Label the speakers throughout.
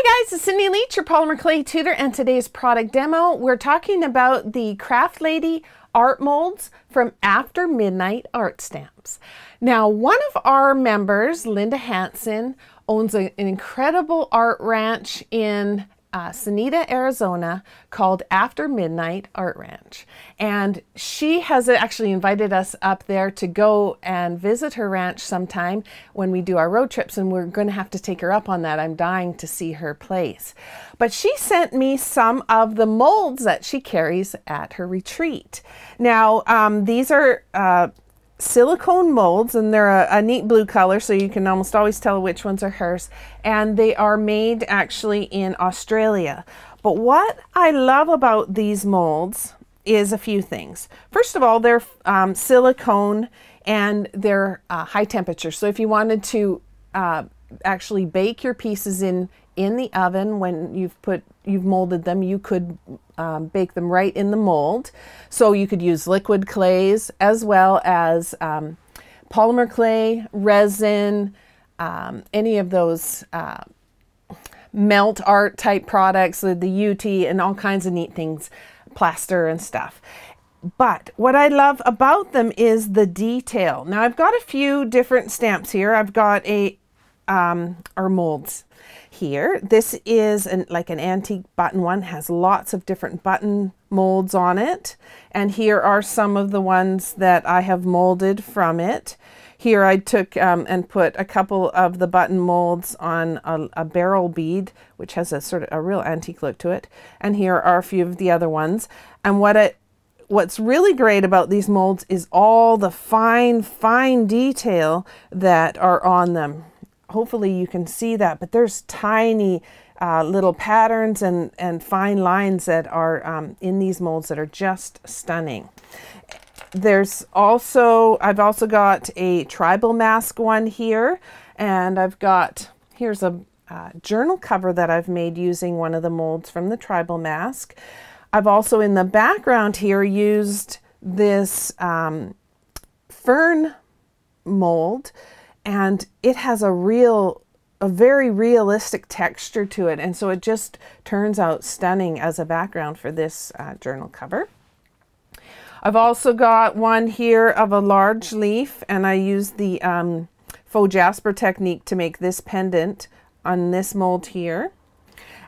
Speaker 1: Hi guys, it's Cindy Leach, your polymer clay tutor, and today's product demo, we're talking about the Craft Lady art molds from After Midnight Art Stamps. Now, one of our members, Linda Hanson, owns an incredible art ranch in Sonita, Arizona, called After Midnight Art Ranch. And she has actually invited us up there to go and visit her ranch sometime when we do our road trips, and we're going to have to take her up on that. I'm dying to see her place. But she sent me some of the molds that she carries at her retreat. Now, these are silicone molds, and they're a neat blue color, so you can almost always tell which ones are hers, and they are made actually in Australia. But what I love about these molds is a few things. First of all, they're silicone, and they're high temperature, so if you wanted to actually bake your pieces in the oven when you've molded them, you could bake them right in the mold. So you could use liquid clays as well as polymer clay, resin, any of those melt art type products, the UTEE, and all kinds of neat things, plaster and stuff. But what I love about them is the detail. Now I've got a few different stamps here. I've got our molds here. This is like an antique button one, has lots of different button molds on it, and here are some of the ones that I have molded from it. Here I took and put a couple of the button molds on a barrel bead, which has a sort of a real antique look to it, and here are a few of the other ones. And what's really great about these molds is all the fine detail that are on them. Hopefully you can see that, but there's tiny little patterns and fine lines that are in these molds that are just stunning. I've also got a tribal mask one here, and here's a journal cover that I've made using one of the molds from the tribal mask. I've also in the background here used this fern mold, and it has a very realistic texture to it, and so it just turns out stunning as a background for this journal cover. I've also got one here of a large leaf, and I used the faux jasper technique to make this pendant on this mold here.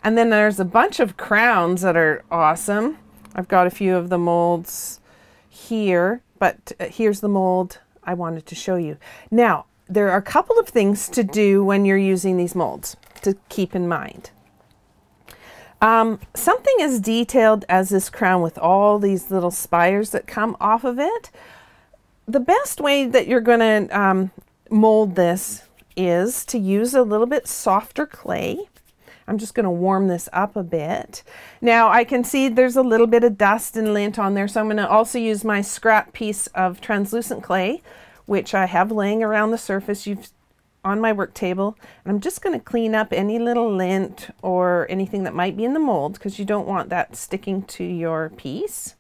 Speaker 1: And then there's a bunch of crowns that are awesome. I've got a few of the molds here, but here's the mold I wanted to show you. Now, there are a couple of things to do when you're using these molds to keep in mind. Something as detailed as this crown with all these little spires that come off of it, the best way that you're going to mold this is to use a little bit softer clay. I'm just going to warm this up a bit. Now I can see there's a little bit of dust and lint on there, so I'm going to also use my scrap piece of translucent clay, which I have laying around the surface on my work table. And I'm just going to clean up any little lint or anything that might be in the mold, because you don't want that sticking to your piece.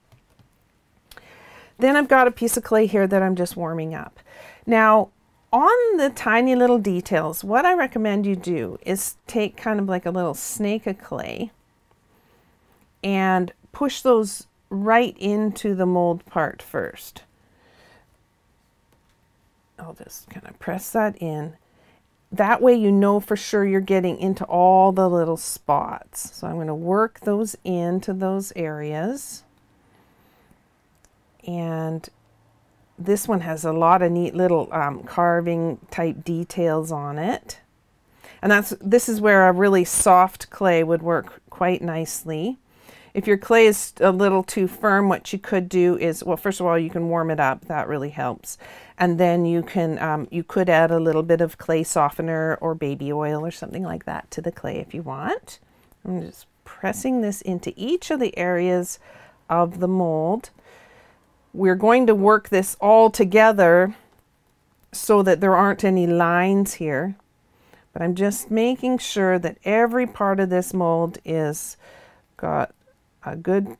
Speaker 1: Then I've got a piece of clay here that I'm just warming up. Now, on the tiny little details, what I recommend you do is take kind of like a little snake of clay and push those right into the mold part first. I'll just kind of press that in. That way you know for sure you're getting into all the little spots. So I'm going to work those into those areas. And this one has a lot of neat little carving type details on it. And this is where a really soft clay would work quite nicely. If your clay is a little too firm, what you could do is, well, first of all, you can warm it up. That really helps. And then you could add a little bit of clay softener or baby oil or something like that to the clay if you want. I'm just pressing this into each of the areas of the mold. We're going to work this all together so that there aren't any lines here. But I'm just making sure that every part of this mold is got a good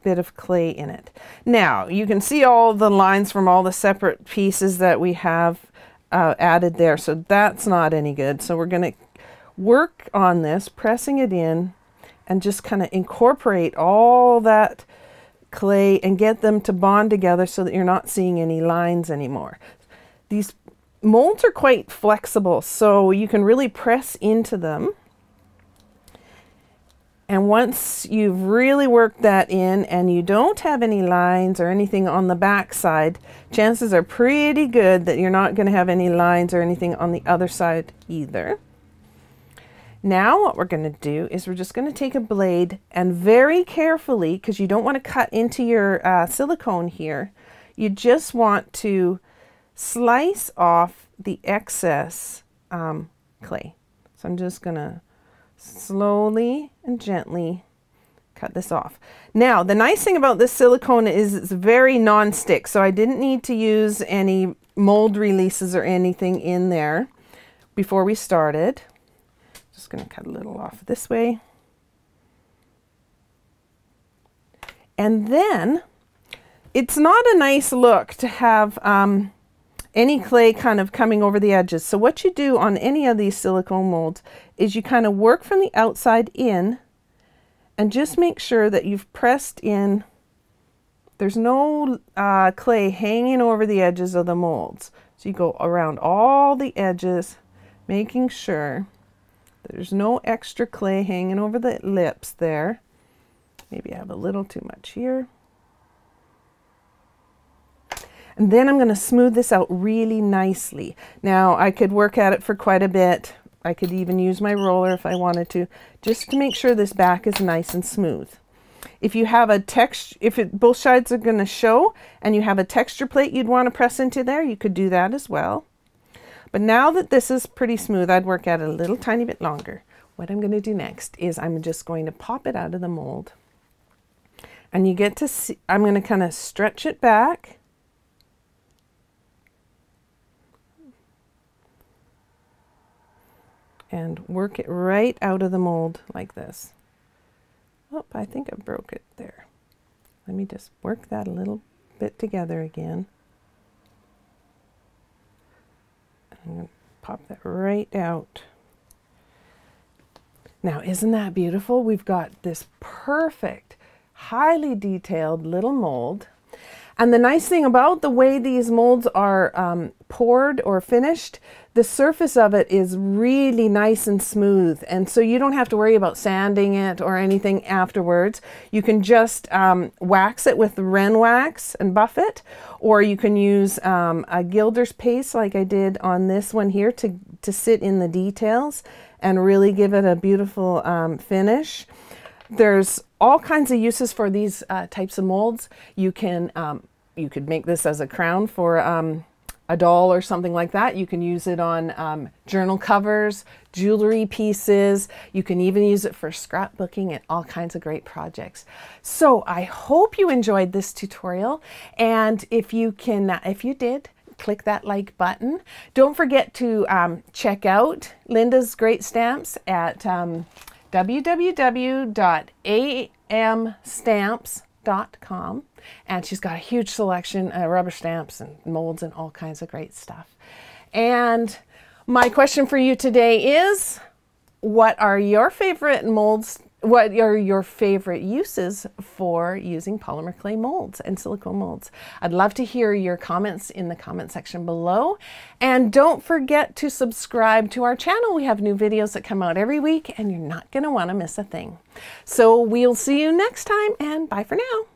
Speaker 1: bit of clay in it. Now you can see all the lines from all the separate pieces that we have added there, so that's not any good. So we're going to work on this, pressing it in, and just kind of incorporate all that clay and get them to bond together so that you're not seeing any lines anymore. These molds are quite flexible, so you can really press into them. And once you've really worked that in and you don't have any lines or anything on the back side, chances are pretty good that you're not going to have any lines or anything on the other side either. Now what we're going to do is we're just going to take a blade and very carefully, because you don't want to cut into your silicone here, you just want to slice off the excess clay. So I'm just going to slowly and gently cut this off. Now, the nice thing about this silicone is it's very non-stick, so I didn't need to use any mold releases or anything in there before we started. Just going to cut a little off this way. And then, it's not a nice look to have any clay kind of coming over the edges. So what you do on any of these silicone molds is you kind of work from the outside in and just make sure that you've pressed in. There's no clay hanging over the edges of the molds. So you go around all the edges, making sure there's no extra clay hanging over the lips there. Maybe I have a little too much here. And then I'm going to smooth this out really nicely. Now I could work at it for quite a bit. I could even use my roller if I wanted to, just to make sure this back is nice and smooth. If you have a texture, both sides are going to show and you have a texture plate you'd want to press into there, you could do that as well. But now that this is pretty smooth, I'd work at it a little tiny bit longer. What I'm going to do next is I'm just going to pop it out of the mold. And you get to see, I'm going to kind of stretch it back. And work it right out of the mold like this. Oh, I think I broke it there. Let me just work that a little bit together again. I'm going to pop that right out. Now, isn't that beautiful? We've got this perfect, highly detailed little mold. And the nice thing about the way these molds are poured or finished, the surface of it is really nice and smooth. And so you don't have to worry about sanding it or anything afterwards. You can just wax it with Ren wax and buff it, or you can use a gilder's paste like I did on this one here to sit in the details and really give it a beautiful finish. There's all kinds of uses for these types of molds. You could make this as a crown for a doll or something like that. You can use it on journal covers, jewelry pieces. You can even use it for scrapbooking and all kinds of great projects. So I hope you enjoyed this tutorial, and if you did, click that like button. Don't forget to check out Linda's great stamps at www.amstamps.com, and she's got a huge selection of rubber stamps and molds and all kinds of great stuff. And my question for you today is, what are your favorite molds? What are your favorite uses for using polymer clay molds and silicone molds? I'd love to hear your comments in the comment section below. And don't forget to subscribe to our channel. We have new videos that come out every week and you're not going to want to miss a thing. So we'll see you next time, and bye for now.